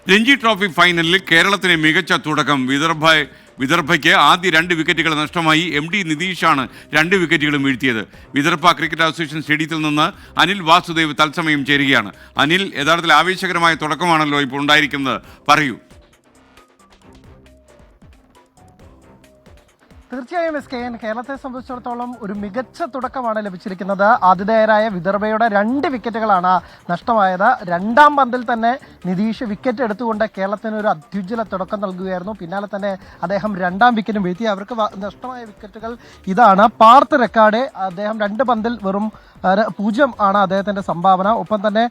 Ranji trophy ഫൈനലിൽ കേരളത്തിന് മികച്ച തുടക്കം. വിദർഭയ്ക്ക് ആദ്യ 2 വിക്കറ്റുകൾ നഷ്ടമായി. MD നിതീഷാണ് 2 വിക്കറ്റുകളും വീഴ്ത്തിയത്. വിദർഭ ക്രിക്കറ്റ് അസോസിയേഷൻ സ്റ്റേഡിയത്തിൽ നിന്ന് അനിൽ വാസുദേവ് തത്സമയം ചേരുകയാണ്. അനിൽ, യഥാർത്ഥത്തിൽ ആവേശകരമായ തുടക്കമാണല്ലോ ഇപ്പോൾ ഉണ്ടായിരിക്കുന്നത്, പറയൂ. തീർച്ചയായും SKN, കേരളത്തെ സംബന്ധിച്ചിടത്തോളം ഒരു മികച്ച തുടക്കമാണ് ലഭിച്ചിരിക്കുന്നത്. ആതിഥേയരായ വിദർഭയുടെ 2 വിക്കറ്റുകളാണ് നഷ്ടമായത്. 2ാം പന്തിൽ തന്നെ നിതീഷ് വിക്കറ്റ് എടുത്തുകൊണ്ട് കേരളത്തിന് ഒരു അത്യുജ്വല തുടക്കം നൽകുകയായിരുന്നു. പിന്നാലെ തന്നെ അദ്ദേഹം 2ാം വിക്കറ്റും വീഴ്ത്തി. അവർക്ക് നഷ്ടമായ വിക്കറ്റുകൾ ഇതാണ്. പാർത്ത് റെക്കാർഡ്, അദ്ദേഹം 2 പന്തിൽ വെറും 0 ആണ് അദ്ദേഹത്തിൻ്റെ സംഭാവന. ഒപ്പം തന്നെ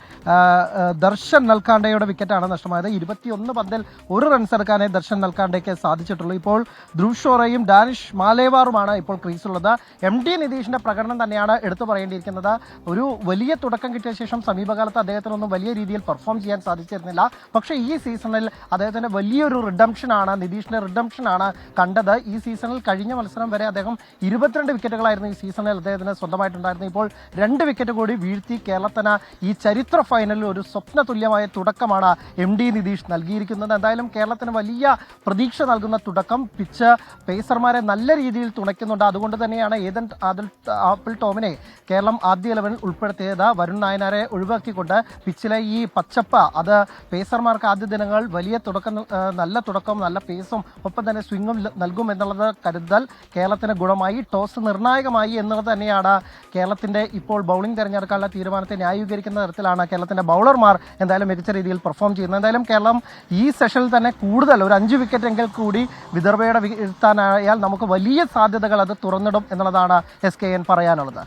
ദർശൻ നൽകാണ്ടയുടെ വിക്കറ്റാണ് നഷ്ടമായത്. 21 പന്തിൽ 1 റൺസ് എടുക്കാനേ ദർശൻ നൽകാണ്ടയ്ക്ക് സാധിച്ചിട്ടുള്ളൂ. ഇപ്പോൾ ധ്രുവ് ഷോറയും ഡാനിഷ് മാലേവാറുമാണ് ഇപ്പോൾ ക്രീസിലുള്ളത്. MD നിതീഷിന്റെ പ്രകടനം തന്നെയാണ് എടുത്തു പറയേണ്ടിയിരിക്കുന്നത്. ഒരു വലിയ തുടക്കം കിട്ടിയ ശേഷം സമീപകാലത്ത് അദ്ദേഹത്തിനൊന്നും വലിയ രീതിയിൽ പെർഫോം ചെയ്യാൻ സാധിച്ചിരുന്നില്ല. പക്ഷേ ഈ സീസണിൽ അദ്ദേഹത്തിന്റെ വലിയൊരു റിഡംഷനാണ്, നിതീഷിന്റെ റിഡംഷനാണ് കണ്ടത്. ഈ സീസണിൽ കഴിഞ്ഞ മത്സരം വരെ അദ്ദേഹം 22 വിക്കറ്റുകളായിരുന്നു ഈ സീസണിൽ അദ്ദേഹത്തിന് സ്വന്തമായിട്ടുണ്ടായിരുന്നു. ഇപ്പോൾ 2 വിക്കറ്റ് കൂടി വീഴ്ത്തി കേരളത്തിന് ഈ ചരിത്ര ഫൈനലിൽ ഒരു സ്വപ്ന തുല്യമായ തുടക്കമാണ് MD നിതീഷ് നൽകിയിരിക്കുന്നത്. എന്തായാലും കേരളത്തിന് വലിയ പ്രതീക്ഷ നൽകുന്ന തുടക്കം. പിച്ച് പേസർമാരെ നല്ല രീതിയിൽ തുണയ്ക്കുന്നുണ്ട്. അതുകൊണ്ട് തന്നെയാണ് ആപ്പിൾ ടോമിനെ കേരളം ആദ്യ 11-ൽ ഉൾപ്പെടുത്തിയത്. വരുൺ നായനാരെ ഒഴിവാക്കിക്കൊണ്ട് പിച്ചിലെ ഈ പച്ചപ്പ് അത് പേസർമാർക്ക് ആദ്യ ദിനങ്ങൾ വലിയ തുടക്കം, നല്ല തുടക്കവും നല്ല പേസും ഒപ്പം തന്നെ സ്വിങ്ങും നൽകും എന്നുള്ളത് കരുതൽ കേരളത്തിന് ഗുണമായി. ടോസ് നിർണായകമായി എന്നുള്ളത് തന്നെയാണ് കേരളത്തിന്റെ ഇപ്പോൾ ബൗളിംഗ് തിരഞ്ഞെടുക്കാനുള്ള തീരുമാനത്തെ ന്യായീകരിക്കുന്ന തരത്തിലാണ് കേരളത്തിന്റെ ബൗളർമാർ എന്തായാലും മികച്ച രീതിയിൽ പെർഫോം ചെയ്യുന്നത്. എന്തായാലും കേരളം ഈ സെഷനിൽ തന്നെ കൂടുതൽ ഒരു 5 വിക്കറ്റ് എങ്കിൽ കൂടി വിദർഭയുടെ വീഴ്ത്താനായാൽ നമുക്ക് വലിയ സാധ്യതകൾ അത് തുറന്നിടും എന്നുള്ളതാണ് SKN പറയാനുള്ളത്.